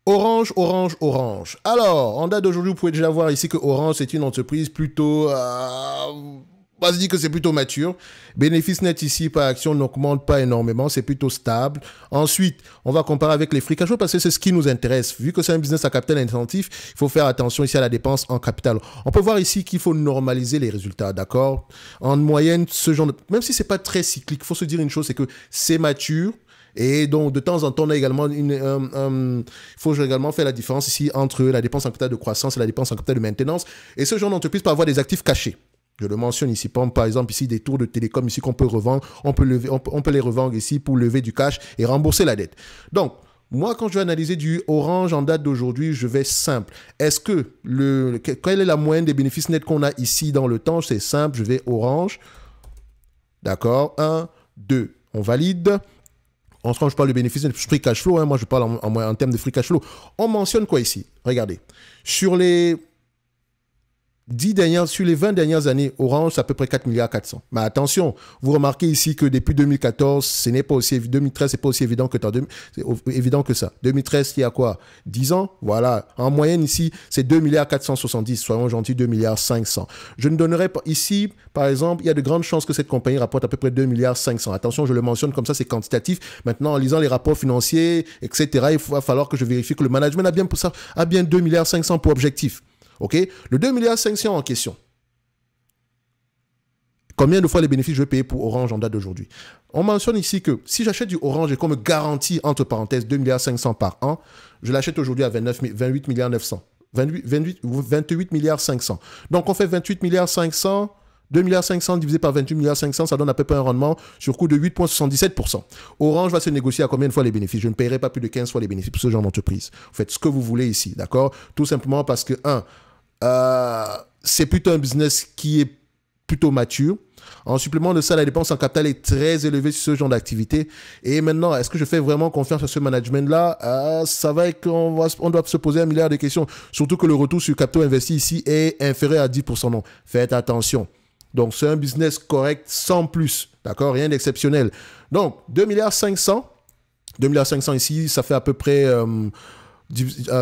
Orange, Orange, Orange. Alors, en date d'aujourd'hui, vous pouvez déjà voir ici que Orange, c'est une entreprise plutôt... on va se dire que c'est plutôt mature. Bénéfice net ici par action n'augmente pas énormément, c'est plutôt stable. Ensuite, on va comparer avec les free cash flow parce que c'est ce qui nous intéresse. Vu que c'est un business à capital intensif, il faut faire attention ici à la dépense en capital. On peut voir ici qu'il faut normaliser les résultats, d'accord? En moyenne, ce genre de... Même si c'est pas très cyclique, il faut se dire une chose, c'est que c'est mature. Et donc, de temps en temps, on a également il faut également faire la différence ici entre la dépense en capital de croissance et la dépense en capital de maintenance. Et ce genre d'entreprise peut avoir des actifs cachés. Je le mentionne ici, par exemple, ici, des tours de télécom ici qu'on peut revendre. On peut les revendre ici pour lever du cash et rembourser la dette. Donc, moi, quand je vais analyser du Orange en date d'aujourd'hui, je vais simple. Est-ce que quelle est la moyenne des bénéfices nets qu'on a ici dans le temps? C'est simple, je vais Orange. D'accord, 1, 2, on valide. Quand je parle de bénéfices nets, free cash flow, hein, moi je parle en termes de free cash flow. On mentionne quoi ici? Regardez, sur les 20 dernières années, Orange, c'est à peu près 4 milliards 400. Mais attention, vous remarquez ici que depuis 2014, ce n'est pas aussi 2013, c'est pas aussi évident que ça. 2013, il y a quoi? 10 ans? Voilà. En moyenne ici, c'est 2 milliards 470. Soyons gentils, 2 milliards 500. Je ne donnerai pas ici, par exemple, il y a de grandes chances que cette compagnie rapporte à peu près 2 milliards 500. Attention, je le mentionne comme ça, c'est quantitatif. Maintenant, en lisant les rapports financiers, etc., il va falloir que je vérifie que le management a bien 2 milliards 500 pour objectif. OK? Le 2 milliards 500 en question. Combien de fois les bénéfices je vais payer pour Orange en date d'aujourd'hui? On mentionne ici que si j'achète du Orange et qu'on me garantit, entre parenthèses, 2 milliards 500 par an, je l'achète aujourd'hui à 28 milliards 900. 28 milliards 500. Donc, on fait 28 milliards 500, 2 milliards 500 divisé par 28 milliards 500, ça donne à peu près un rendement sur coût de 8,77%. Orange va se négocier à combien de fois les bénéfices? Je ne paierai pas plus de 15 fois les bénéfices pour ce genre d'entreprise. Vous faites ce que vous voulez ici, d'accord? Tout simplement parce que, c'est plutôt un business qui est plutôt mature. En supplément de ça, la dépense en capital est très élevée sur ce genre d'activité. Et maintenant, est-ce que je fais vraiment confiance à ce management-là? Ça va être on doit se poser un milliard de questions. Surtout que le retour sur capitaux investis ici est inférieur à 10%. Non, faites attention. Donc, c'est un business correct sans plus. D'accord? Rien d'exceptionnel. Donc, 2 milliards 500. 2 milliards 500 ici, ça fait à peu près...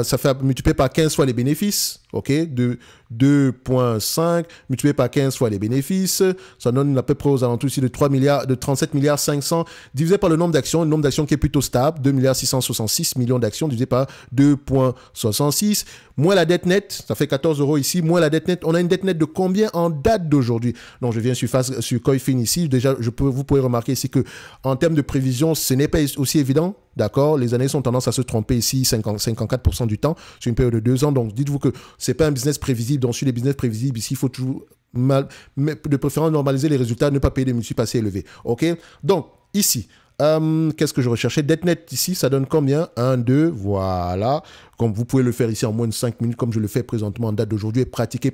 ça fait multiplier par 15 fois les bénéfices, ok, de 2,5 multiplié par 15 fois les bénéfices, ça donne à peu près aux alentours ici de 37 milliards 500 divisé par le nombre d'actions qui est plutôt stable, 2 milliards 666 millions d'actions divisé par 2,66, moins la dette nette, ça fait 14 euros ici, moins la dette nette, on a une dette nette de combien en date d'aujourd'hui? Donc je viens sur Coifin ici, déjà vous pouvez remarquer ici que en termes de prévision, ce n'est pas aussi évident, d'accord, les années ont tendance à se tromper ici 54% du temps sur une période de 2 ans, donc dites-vous que c'est pas un business prévisible. Donc, sur les business prévisibles, ici, il faut toujours, de préférence, normaliser les résultats, ne pas payer des multiples assez élevés. OK? Donc, ici, qu'est-ce que je recherchais? Dette nette, ici, ça donne combien? 1, 2, voilà. Comme vous pouvez le faire ici en moins de 5 minutes, comme je le fais présentement en date d'aujourd'hui, et pratiquer.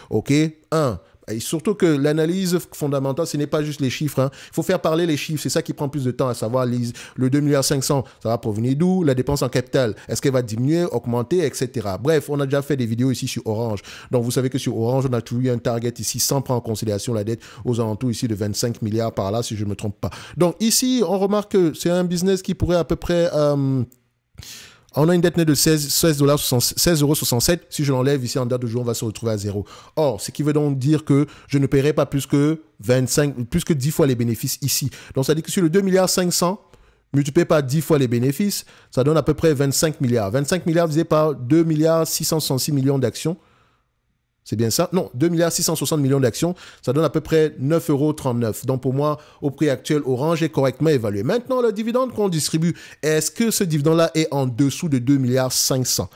OK? 1. Et surtout que l'analyse fondamentale, ce n'est pas juste les chiffres. Hein. Il faut faire parler les chiffres. C'est ça qui prend plus de temps, à savoir le 2 milliards 500, ça va provenir d'où? La dépense en capital, est-ce qu'elle va diminuer, augmenter, etc. Bref, on a déjà fait des vidéos ici sur Orange. Donc, vous savez que sur Orange, on a toujours eu un target ici sans prendre en considération la dette aux alentours ici de 25 milliards par là, si je ne me trompe pas. Donc, ici, on remarque que c'est un business qui pourrait à peu près... on a une dette nette de 16,67 €. Si je l'enlève ici en date de jour, on va se retrouver à 0. Or, ce qui veut donc dire que je ne paierai pas plus que 10 fois les bénéfices ici. Donc, ça dit que sur le 2 milliards 500, multiplié par 10 fois les bénéfices, ça donne à peu près 25 milliards. 25 milliards divisé par 2 milliards 666 millions d'actions. C'est bien ça? Non, 2 milliards 660 millions d'actions, ça donne à peu près 9,39 €. Donc pour moi, au prix actuel, Orange est correctement évalué. Maintenant, le dividende qu'on distribue, est-ce que ce dividende-là est en dessous de 2 milliards 500?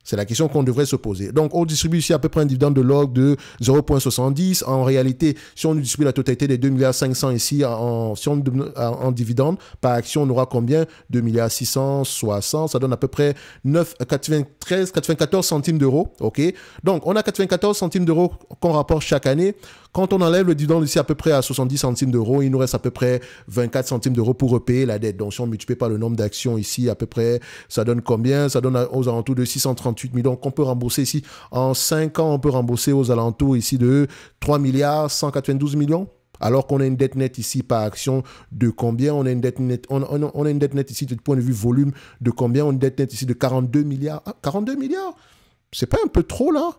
C'est la question qu'on devrait se poser. Donc, on distribue ici à peu près un dividende de l'ordre de 0,70. En réalité, si on distribue la totalité des 2 milliards 500 ici en dividende, par action, on aura combien? 2 milliards 660. Ça donne à peu près 94 centimes d'euros. OK? Donc, on a 94 centimes d'euros qu'on rapporte chaque année. Quand on enlève le dividende ici à peu près à 70 centimes d'euros, il nous reste à peu près 24 centimes d'euros pour repayer la dette. Donc, si on multiplie par le nombre d'actions ici, à peu près, ça donne combien? Ça donne aux alentours de 638 millions qu'on peut rembourser ici. En 5 ans, on peut rembourser aux alentours ici de 3 milliards 192 millions. Alors qu'on a une dette nette ici par action de combien? On a une dette nette, on a une dette nette ici du point de vue volume de combien? On a une dette nette ici de 42 milliards. Ah, 42 milliards? C'est pas un peu trop là?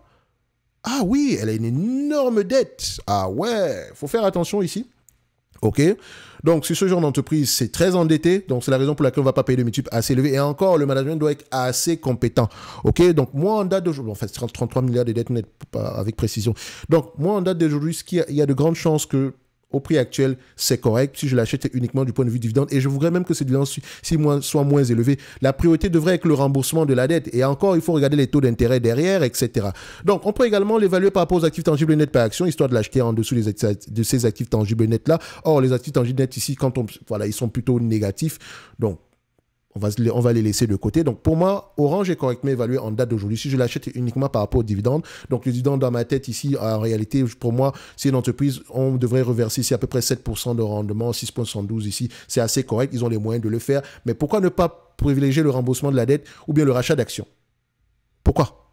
Ah oui, elle a une énorme dette. Ah ouais, faut faire attention ici. OK. Donc, sur ce genre d'entreprise, c'est très endetté. Donc, c'est la raison pour laquelle on ne va pas payer de multiples assez élevés. Et encore, le management doit être assez compétent. OK. Donc, moi, en date d'aujourd'hui, en fait, 33 milliards de dettes nettes avec précision. Donc, moi, en date d'aujourd'hui, il y a de grandes chances que au prix actuel, c'est correct. Si je l'achète uniquement du point de vue dividende, et je voudrais même que ce dividende soit moins élevé, la priorité devrait être le remboursement de la dette. Et encore, il faut regarder les taux d'intérêt derrière, etc. Donc, on peut également l'évaluer par rapport aux actifs tangibles nets par action, histoire de l'acheter en dessous de ces actifs tangibles nets-là. Or, les actifs tangibles nets ici, voilà, ils sont plutôt négatifs. Donc, on va les laisser de côté. Donc, pour moi, Orange est correctement évalué en date d'aujourd'hui. Si je l'achète uniquement par rapport au dividende, donc le dividende dans ma tête ici, en réalité, pour moi, c'est une entreprise, on devrait reverser ici à peu près 7% de rendement, 6,72 ici. C'est assez correct, ils ont les moyens de le faire. Mais pourquoi ne pas privilégier le remboursement de la dette ou bien le rachat d'actions? Pourquoi?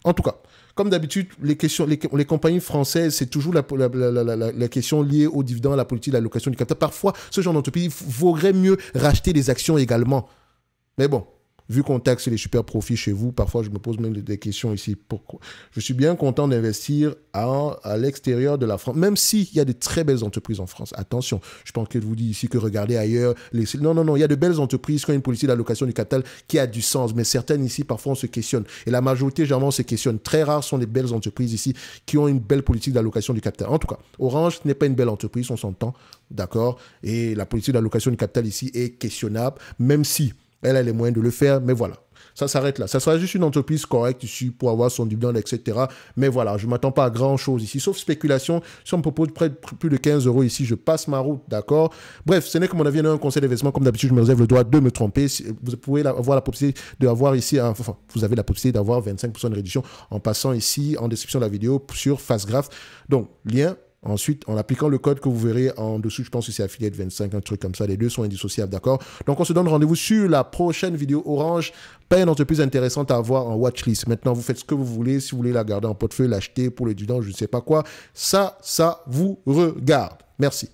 En tout cas, comme d'habitude, les compagnies françaises, c'est toujours la question liée au dividende, à la politique d'allocation du capital. Parfois, ce genre d'entreprise, il vaudrait mieux racheter des actions également. Mais bon, vu qu'on taxe les super profits chez vous, parfois je me pose même des questions ici. Pourquoi? Je suis bien content d'investir à l'extérieur de la France, même s'il y a de très belles entreprises en France. Attention, je pense que je vous dis ici que regardez ailleurs. Non, il y a de belles entreprises qui ont une politique d'allocation du capital qui a du sens, mais certaines ici, parfois on se questionne. Et la majorité, généralement, on se questionne. Très rares sont les belles entreprises ici qui ont une belle politique d'allocation du capital. En tout cas, Orange n'est pas une belle entreprise, on s'entend, d'accord? Et la politique d'allocation du capital ici est questionnable, même si elle a les moyens de le faire, mais voilà. Ça s'arrête là. Ça sera juste une entreprise correcte ici pour avoir son dividende, etc. Mais voilà, je ne m'attends pas à grand-chose ici, sauf spéculation. Si on me propose plus de 15 € ici, je passe ma route, d'accord? Bref, ce n'est que mon avis, un conseil d'investissement. Comme d'habitude, je me réserve le droit de me tromper. Vous pouvez avoir la possibilité d'avoir ici, enfin, vous avez la possibilité d'avoir 25% de réduction en passant ici en description de la vidéo sur FastGraph. Donc, lien. Ensuite, en appliquant le code que vous verrez en dessous, je pense que c'est affiliate 25, un truc comme ça. Les deux sont indissociables, d'accord? Donc, on se donne rendez-vous sur la prochaine vidéo. Orange, pas une entreprise intéressante à avoir en watchlist. Maintenant, vous faites ce que vous voulez. Si vous voulez la garder en portefeuille, l'acheter pour le dividende, je ne sais pas quoi. Ça vous regarde. Merci.